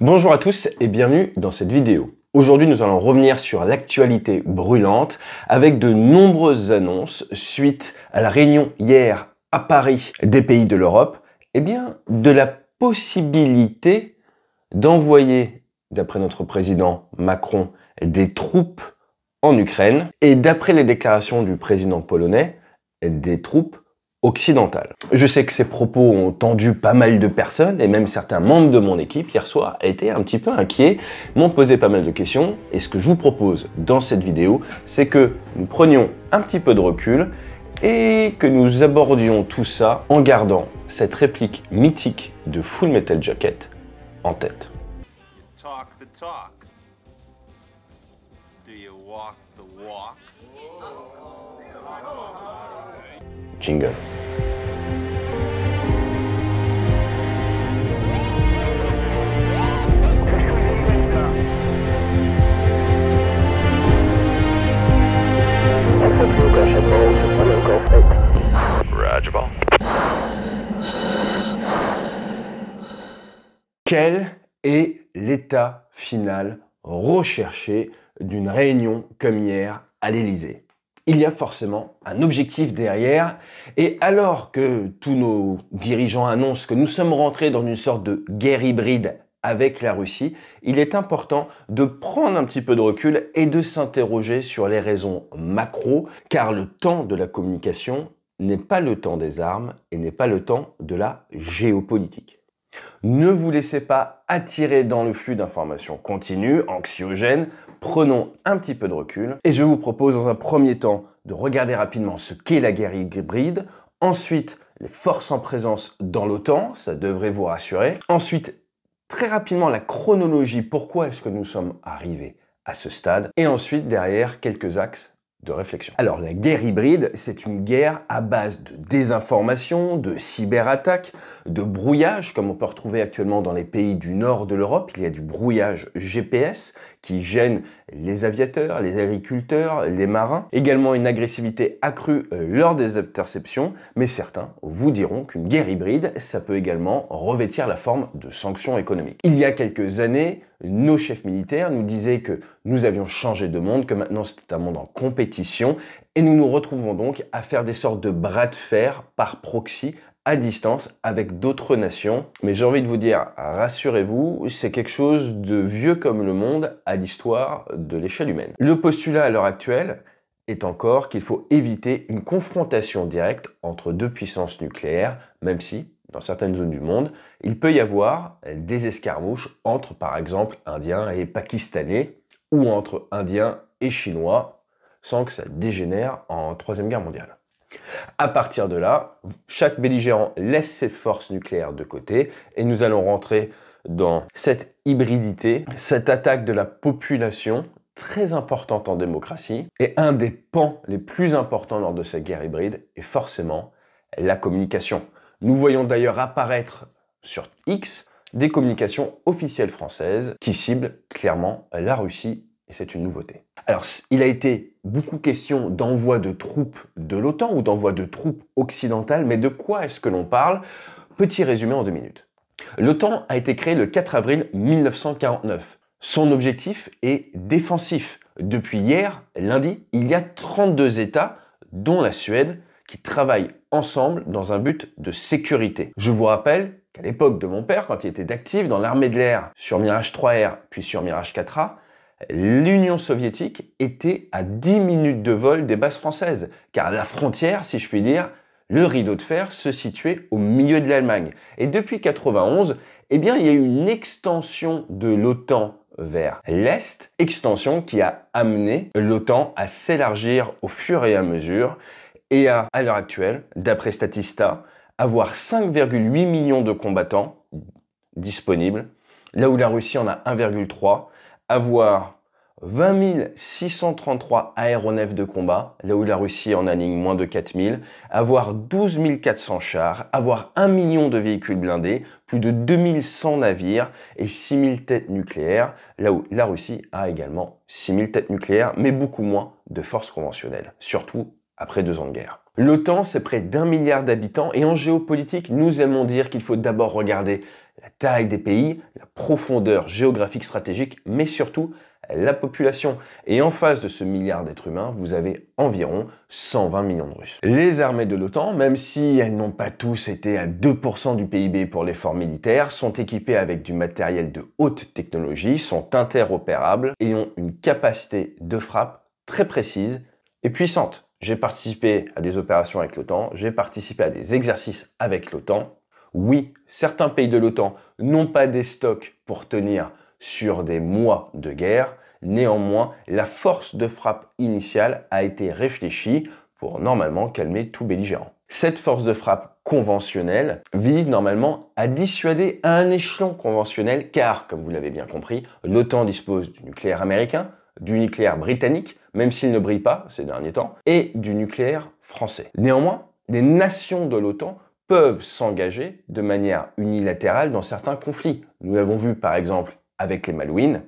Bonjour à tous et bienvenue dans cette vidéo. Aujourd'hui, nous allons revenir sur l'actualité brûlante avec de nombreuses annonces suite à la réunion hier à Paris des pays de l'Europe, de la possibilité d'envoyer, d'après notre président Macron, des troupes en Ukraine et d'après les déclarations du président polonais, des troupes occidentales. Je sais que ces propos ont tendu pas mal de personnes et même certains membres de mon équipe hier soir étaient un petit peu inquiets, m'ont posé pas mal de questions et ce que je vous propose dans cette vidéo, c'est que nous prenions un petit peu de recul et que nous abordions tout ça en gardant cette réplique mythique de Full Metal Jacket en tête. Talk the talk. Do you walk the walk? Jingle. Quel est l'état final recherché d'une réunion comme hier à l'Élysée? Il y a forcément un objectif derrière, et alors que tous nos dirigeants annoncent que nous sommes rentrés dans une sorte de guerre hybride avec la Russie, il est important de prendre un petit peu de recul et de s'interroger sur les raisons macro, car le temps de la communication n'est pas le temps des armes et n'est pas le temps de la géopolitique. Ne vous laissez pas attirer dans le flux d'informations continues, anxiogènes, prenons un petit peu de recul et je vous propose dans un premier temps de regarder rapidement ce qu'est la guerre hybride, ensuite les forces en présence dans l'OTAN, ça devrait vous rassurer, ensuite très rapidement la chronologie, pourquoi est-ce que nous sommes arrivés à ce stade, et ensuite derrière quelques axes de réflexion. Alors la guerre hybride, c'est une guerre à base de désinformation, de cyberattaques, de brouillage, comme on peut retrouver actuellement dans les pays du nord de l'Europe. Il y a du brouillage GPS qui gêne les aviateurs, les agriculteurs, les marins. Également une agressivité accrue lors des interceptions, mais certains vous diront qu'une guerre hybride, ça peut également revêtir la forme de sanctions économiques. Il y a quelques années, nos chefs militaires nous disaient que nous avions changé de monde, que maintenant c'était un monde en compétition, et nous nous retrouvons donc à faire des sortes de bras de fer par proxy à distance avec d'autres nations. Mais j'ai envie de vous dire, rassurez-vous, c'est quelque chose de vieux comme le monde à l'histoire de l'échelle humaine. Le postulat à l'heure actuelle est encore qu'il faut éviter une confrontation directe entre deux puissances nucléaires, même si dans certaines zones du monde, il peut y avoir des escarmouches entre, par exemple, Indiens et Pakistanais, ou entre Indiens et Chinois, sans que ça dégénère en Troisième Guerre mondiale. À partir de là, chaque belligérant laisse ses forces nucléaires de côté, et nous allons rentrer dans cette hybridité, cette attaque de la population, très importante en démocratie, et un des pans les plus importants lors de cette guerre hybride est forcément la communication. Nous voyons d'ailleurs apparaître sur X des communications officielles françaises qui ciblent clairement la Russie, et c'est une nouveauté. Alors, il a été beaucoup question d'envoi de troupes de l'OTAN ou d'envoi de troupes occidentales, mais de quoi est-ce que l'on parle? Petit résumé en 2 minutes. L'OTAN a été créée le 4 avril 1949. Son objectif est défensif. Depuis hier, lundi, il y a 32 États, dont la Suède, qui travaillent ensemble dans un but de sécurité. Je vous rappelle qu'à l'époque de mon père, quand il était actif dans l'armée de l'air sur Mirage 3R puis sur Mirage 4A, l'Union soviétique était à 10 minutes de vol des bases françaises, car la frontière, si je puis dire, le rideau de fer se situait au milieu de l'Allemagne. Et depuis 1991, il y a eu une extension de l'OTAN vers l'Est, extension qui a amené l'OTAN à s'élargir au fur et à mesure, et à l'heure actuelle, d'après Statista, avoir 5,8 millions de combattants disponibles, là où la Russie en a 1,3, avoir 20 633 aéronefs de combat, là où la Russie en aligne moins de 4000, avoir 12 400 chars, avoir 1 million de véhicules blindés, plus de 2100 navires et 6000 têtes nucléaires, là où la Russie a également 6000 têtes nucléaires, mais beaucoup moins de forces conventionnelles, surtout après 2 ans de guerre. L'OTAN, c'est près d'1 milliard d'habitants et en géopolitique, nous aimons dire qu'il faut d'abord regarder la taille des pays, la profondeur géographique stratégique, mais surtout la population. Et en face de ce milliard d'êtres humains, vous avez environ 120 millions de Russes. Les armées de l'OTAN, même si elles n'ont pas tous été à 2% du PIB pour l'effort militaire, sont équipées avec du matériel de haute technologie, sont interopérables et ont une capacité de frappe très précise et puissante. J'ai participé à des opérations avec l'OTAN, j'ai participé à des exercices avec l'OTAN. Oui, certains pays de l'OTAN n'ont pas des stocks pour tenir sur des mois de guerre. Néanmoins, la force de frappe initiale a été réfléchie pour normalement calmer tout belligérant. Cette force de frappe conventionnelle vise normalement à dissuader à un échelon conventionnel car, comme vous l'avez bien compris, l'OTAN dispose du nucléaire américain, du nucléaire britannique, même s'il ne brille pas ces derniers temps, et du nucléaire français. Néanmoins, les nations de l'OTAN peuvent s'engager de manière unilatérale dans certains conflits. Nous l'avons vu par exemple avec les Malouines,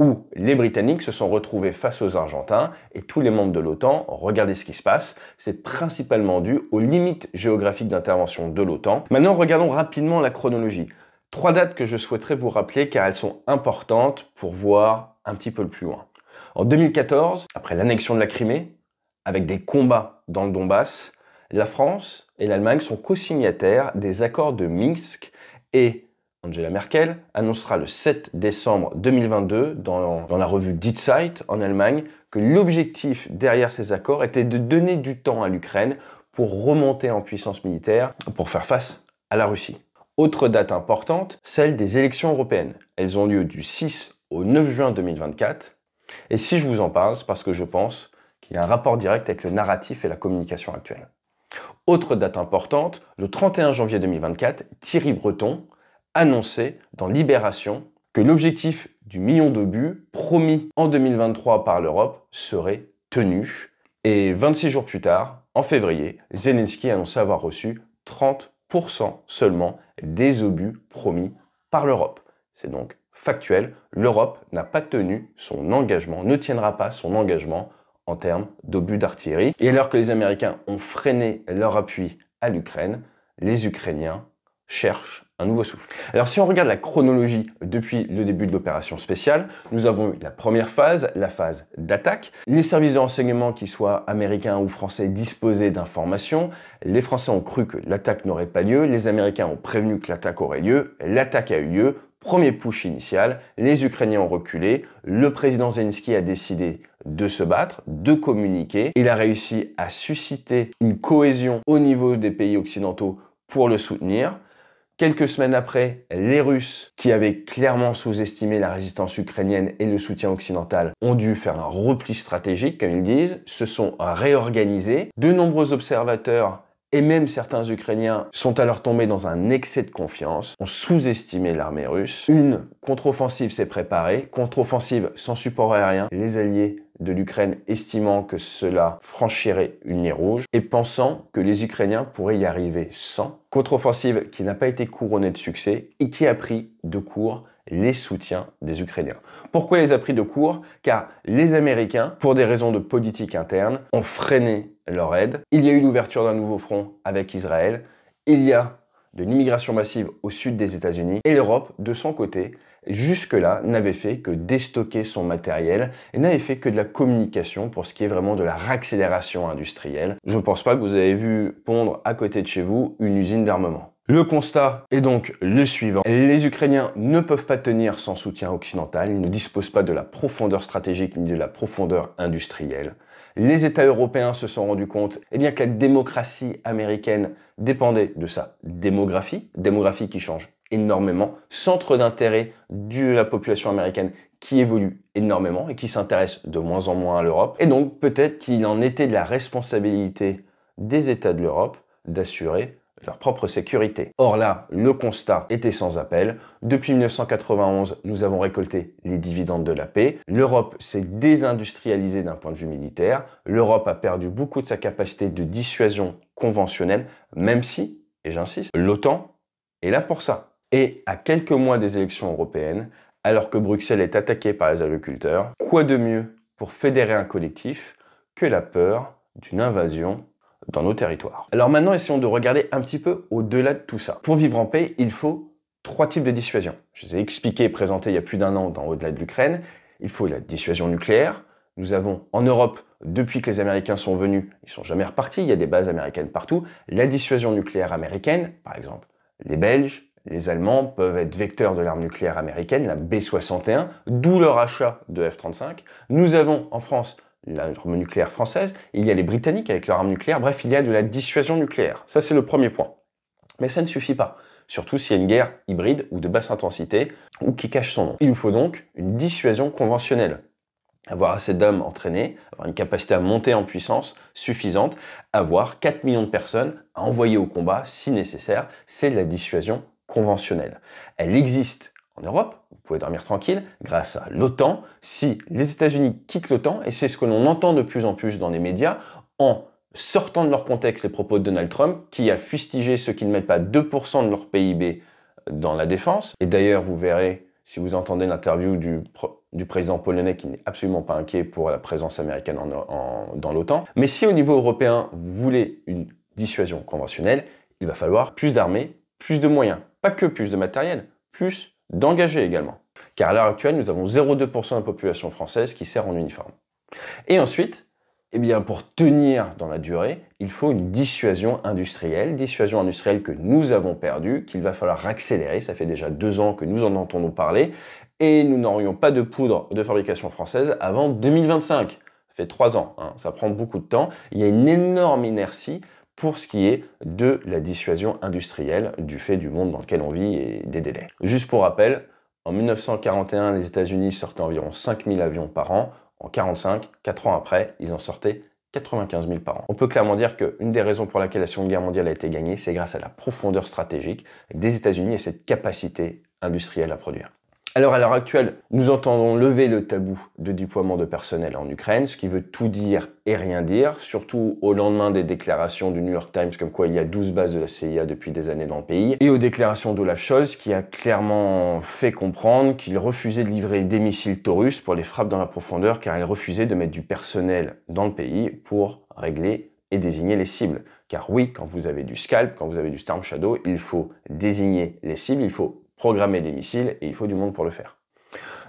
où les Britanniques se sont retrouvés face aux Argentins et tous les membres de l'OTAN ont regardé ce qui se passe. C'est principalement dû aux limites géographiques d'intervention de l'OTAN. Maintenant, regardons rapidement la chronologie. 3 dates que je souhaiterais vous rappeler car elles sont importantes pour voir un petit peu le plus loin. En 2014, après l'annexion de la Crimée, avec des combats dans le Donbass, la France et l'Allemagne sont co-signataires des accords de Minsk et Angela Merkel annoncera le 7 décembre 2022 dans la revue Die Zeit en Allemagne que l'objectif derrière ces accords était de donner du temps à l'Ukraine pour remonter en puissance militaire pour faire face à la Russie. Autre date importante, celle des élections européennes. Elles ont lieu du 6 au 9 juin 2024. Et si je vous en parle, c'est parce que je pense qu'il y a un rapport direct avec le narratif et la communication actuelle. Autre date importante, le 31 janvier 2024, Thierry Breton annonçait dans Libération que l'objectif du million d'obus promis en 2023 par l'Europe serait tenu. Et 26 jours plus tard, en février, Zelensky annonçait avoir reçu 30% seulement des obus promis par l'Europe. C'est donc factuel, l'Europe n'a pas tenu son engagement, ne tiendra pas son engagement en termes d'obus d'artillerie. Et alors que les Américains ont freiné leur appui à l'Ukraine, les Ukrainiens cherchent un nouveau souffle. Alors si on regarde la chronologie depuis le début de l'opération spéciale, nous avons eu la première phase, la phase d'attaque. Les services de renseignement, qu'ils soient américains ou français, disposaient d'informations. Les Français ont cru que l'attaque n'aurait pas lieu. Les Américains ont prévenu que l'attaque aurait lieu. L'attaque a eu lieu. Premier push initial, les Ukrainiens ont reculé, le président Zelensky a décidé de se battre, de communiquer. Il a réussi à susciter une cohésion au niveau des pays occidentaux pour le soutenir. Quelques semaines après, les Russes, qui avaient clairement sous-estimé la résistance ukrainienne et le soutien occidental, ont dû faire un repli stratégique, comme ils disent, se sont réorganisés. De nombreux observateurs et même certains Ukrainiens sont alors tombés dans un excès de confiance, ont sous-estimé l'armée russe. Une contre-offensive s'est préparée, contre-offensive sans support aérien, les alliés de l'Ukraine estimant que cela franchirait une ligne rouge et pensant que les Ukrainiens pourraient y arriver sans. Contre-offensive qui n'a pas été couronnée de succès et qui a pris de court les soutiens des Ukrainiens. Pourquoi les a pris de court? Car les Américains, pour des raisons de politique interne, ont freiné leur aide. Il y a eu l'ouverture d'un nouveau front avec Israël. Il y a de l'immigration massive au sud des États-Unis. Et l'Europe, de son côté, jusque-là, n'avait fait que déstocker son matériel et n'avait fait que de la communication pour ce qui est vraiment de la réaccélération industrielle. Je ne pense pas que vous avez vu pondre à côté de chez vous une usine d'armement. Le constat est donc le suivant. Les Ukrainiens ne peuvent pas tenir sans soutien occidental. Ils ne disposent pas de la profondeur stratégique ni de la profondeur industrielle. Les États européens se sont rendus compte que la démocratie américaine dépendait de sa démographie qui change énormément, centre d'intérêt de la population américaine qui évolue énormément et qui s'intéresse de moins en moins à l'Europe. Et donc peut-être qu'il en était de la responsabilité des États de l'Europe d'assurer leur propre sécurité. Or là, le constat était sans appel. Depuis 1991, nous avons récolté les dividendes de la paix. L'Europe s'est désindustrialisée d'un point de vue militaire. L'Europe a perdu beaucoup de sa capacité de dissuasion conventionnelle, même si, et j'insiste, l'OTAN est là pour ça. Et à quelques mois des élections européennes, alors que Bruxelles est attaquée par les agriculteurs, quoi de mieux pour fédérer un collectif que la peur d'une invasion dans nos territoires. Alors maintenant, essayons de regarder un petit peu au-delà de tout ça. Pour vivre en paix, il faut 3 types de dissuasion. Je les ai expliqués et présentés il y a plus d'1 an dans Au-delà de l'Ukraine. Il faut la dissuasion nucléaire. Nous avons en Europe, depuis que les Américains sont venus, ils ne sont jamais repartis, il y a des bases américaines partout, la dissuasion nucléaire américaine, par exemple. Les Belges, les Allemands peuvent être vecteurs de l'arme nucléaire américaine, la B-61, d'où leur achat de F-35. Nous avons en France l'arme nucléaire française, il y a les Britanniques avec leur arme nucléaire, bref, il y a de la dissuasion nucléaire. Ça, c'est le premier point. Mais ça ne suffit pas, surtout s'il y a une guerre hybride ou de basse intensité, ou qui cache son nom. Il nous faut donc une dissuasion conventionnelle. Avoir assez d'hommes entraînés, avoir une capacité à monter en puissance suffisante, avoir 4 millions de personnes à envoyer au combat si nécessaire, c'est la dissuasion conventionnelle. Elle existe en Europe, vous pouvez dormir tranquille, grâce à l'OTAN. Si les États-Unis quittent l'OTAN, et c'est ce que l'on entend de plus en plus dans les médias, en sortant de leur contexte les propos de Donald Trump, qui a fustigé ceux qui ne mettent pas 2% de leur PIB dans la défense. Et d'ailleurs, vous verrez, si vous entendez l'interview du président polonais qui n'est absolument pas inquiet pour la présence américaine dans l'OTAN. Mais si au niveau européen, vous voulez une dissuasion conventionnelle, il va falloir plus d'armées, plus de moyens. Pas que plus de matériel, plus d'engagés également. Car à l'heure actuelle, nous avons 0,2% de la population française qui sert en uniforme. Et ensuite, eh bien, pour tenir dans la durée, il faut une dissuasion industrielle que nous avons perdue, qu'il va falloir accélérer. Ça fait déjà 2 ans que nous en entendons parler et nous n'aurions pas de poudre de fabrication française avant 2025. Ça fait 3 ans, hein, ça prend beaucoup de temps. Il y a une énorme inertie pour ce qui est de la dissuasion industrielle du fait du monde dans lequel on vit et des délais. Juste pour rappel, en 1941, les États-Unis sortaient environ 5000 avions par an. En 1945, 4 ans après, ils en sortaient 95 000 par an. On peut clairement dire qu'une des raisons pour laquelle la Seconde Guerre mondiale a été gagnée, c'est grâce à la profondeur stratégique des États-Unis et cette capacité industrielle à produire. Alors à l'heure actuelle, nous entendons lever le tabou de déploiement de personnel en Ukraine, ce qui veut tout dire et rien dire, surtout au lendemain des déclarations du New York Times comme quoi il y a 12 bases de la CIA depuis des années dans le pays, et aux déclarations d'Olaf Scholz qui a clairement fait comprendre qu'il refusait de livrer des missiles Taurus pour les frappes dans la profondeur car il refusait de mettre du personnel dans le pays pour régler et désigner les cibles. Car oui, quand vous avez du Scalp, quand vous avez du Storm Shadow, il faut désigner les cibles, il faut programmer des missiles et il faut du monde pour le faire.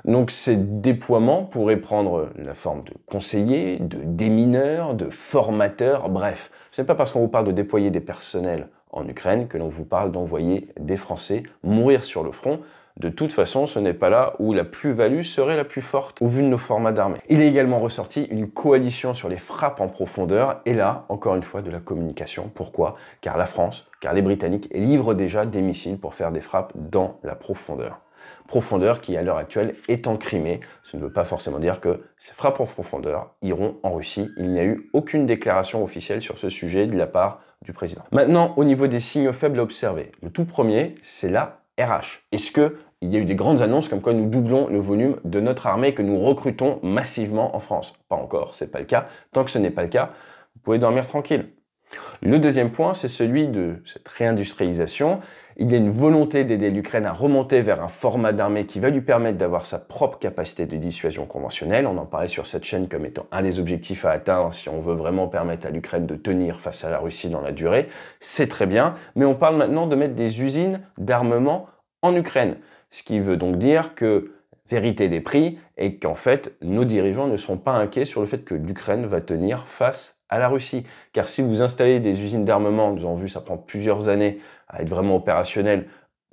Donc ces déploiements pourraient prendre la forme de conseillers, de démineurs, de formateurs, bref. Ce n'est pas parce qu'on vous parle de déployer des personnels en Ukraine que l'on vous parle d'envoyer des Français mourir sur le front. De toute façon, ce n'est pas là où la plus-value serait la plus forte au vu de nos formats d'armée. Il est également ressorti une coalition sur les frappes en profondeur, et là, encore une fois, de la communication. Pourquoi? Car la France, car les Britanniques livrent déjà des missiles pour faire des frappes dans la profondeur. Profondeur qui, à l'heure actuelle, est en Crimée. Ce ne veut pas forcément dire que ces frappes en profondeur iront en Russie. Il n'y a eu aucune déclaration officielle sur ce sujet de la part du président. Maintenant, au niveau des signaux faibles à observer, le tout premier, c'est la RH. Est-ce qu'il y a eu des grandes annonces comme quoi nous doublons le volume de notre armée que nous recrutons massivement en France? Pas encore, c'est pas le cas. Tant que ce n'est pas le cas, vous pouvez dormir tranquille. Le deuxième point, c'est celui de cette réindustrialisation. Il y a une volonté d'aider l'Ukraine à remonter vers un format d'armée qui va lui permettre d'avoir sa propre capacité de dissuasion conventionnelle. On en parlait sur cette chaîne comme étant un des objectifs à atteindre si on veut vraiment permettre à l'Ukraine de tenir face à la Russie dans la durée. C'est très bien, mais on parle maintenant de mettre des usines d'armement en Ukraine. Ce qui veut donc dire que vérité des prix est qu'en fait, nos dirigeants ne sont pas inquiets sur le fait que l'Ukraine va tenir face à la Russie. Car si vous installez des usines d'armement, nous avons vu ça prend plusieurs années à être vraiment opérationnelles,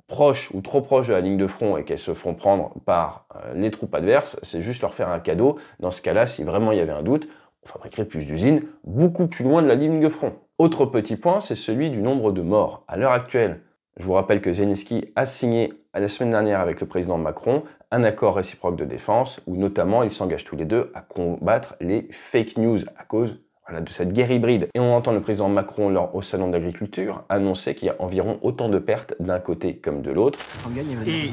proches ou trop proches de la ligne de front et qu'elles se font prendre par les troupes adverses, c'est juste leur faire un cadeau. Dans ce cas-là, si vraiment il y avait un doute, on fabriquerait plus d'usines beaucoup plus loin de la ligne de front. Autre petit point, c'est celui du nombre de morts. À l'heure actuelle, je vous rappelle que Zelensky a signé la semaine dernière avec le président Macron un accord réciproque de défense où notamment ils s'engagent tous les deux à combattre les fake news à cause de cette guerre hybride. Et on entend le président Macron au salon de l'agriculture annoncer qu'il y a environ autant de pertes d'un côté comme de l'autre. Et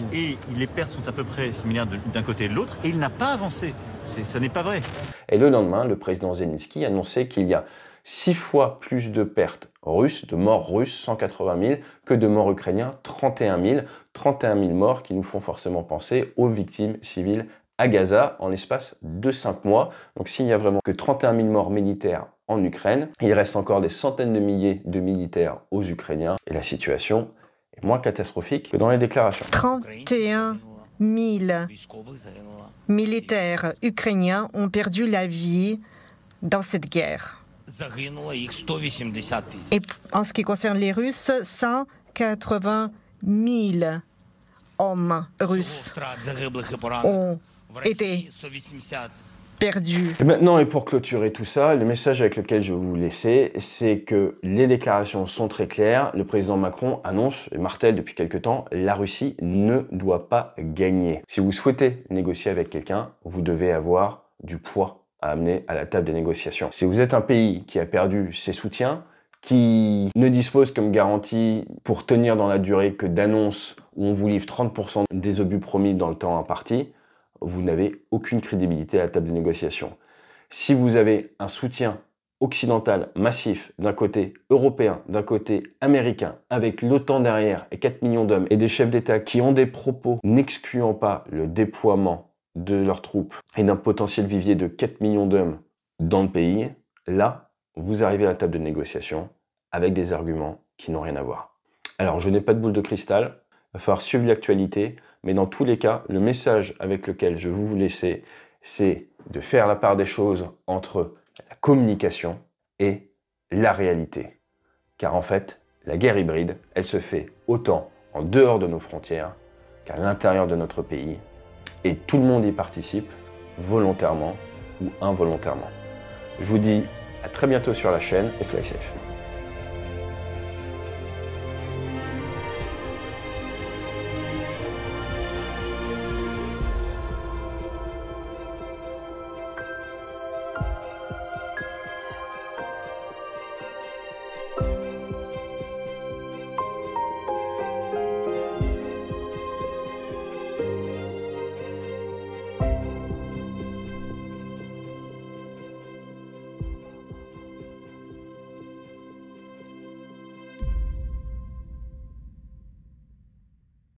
les pertes sont à peu près similaires d'un côté et de l'autre et il n'a pas avancé. Ça n'est pas vrai. Et le lendemain, le président Zelensky annonçait qu'il y a 6 fois plus de pertes russes, de morts russes, 180 000, que de morts ukrainiens, 31 000. 31 000 morts qui nous font forcément penser aux victimes civiles à Gaza en l'espace de 5 mois. Donc s'il n'y a vraiment que 31 000 morts militaires en Ukraine, il reste encore des centaines de milliers de militaires aux Ukrainiens et la situation est moins catastrophique que dans les déclarations. 31 000 militaires ukrainiens ont perdu la vie dans cette guerre. Et en ce qui concerne les Russes, 180 000 hommes russes ont été perdus. Et maintenant, et pour clôturer tout ça, le message avec lequel je vais vous laisser, c'est que les déclarations sont très claires. Le président Macron annonce et martèle depuis quelque temps, la Russie ne doit pas gagner. Si vous souhaitez négocier avec quelqu'un, vous devez avoir du poids à amener à la table des négociations. Si vous êtes un pays qui a perdu ses soutiens, qui ne dispose comme garantie pour tenir dans la durée que d'annonces où on vous livre 30% des obus promis dans le temps imparti, vous n'avez aucune crédibilité à la table des négociations. Si vous avez un soutien occidental massif d'un côté européen, d'un côté américain, avec l'OTAN derrière et 4 millions d'hommes et des chefs d'État qui ont des propos n'excluant pas le déploiement de leurs troupes et d'un potentiel vivier de 4 millions d'hommes dans le pays, là, vous arrivez à la table de négociation avec des arguments qui n'ont rien à voir. Alors, je n'ai pas de boule de cristal, il va falloir suivre l'actualité, mais dans tous les cas, le message avec lequel je veux vous laisser, c'est de faire la part des choses entre la communication et la réalité. Car en fait, la guerre hybride, elle se fait autant en dehors de nos frontières qu'à l'intérieur de notre pays, et tout le monde y participe, volontairement ou involontairement. Je vous dis à très bientôt sur la chaîne et fly safe.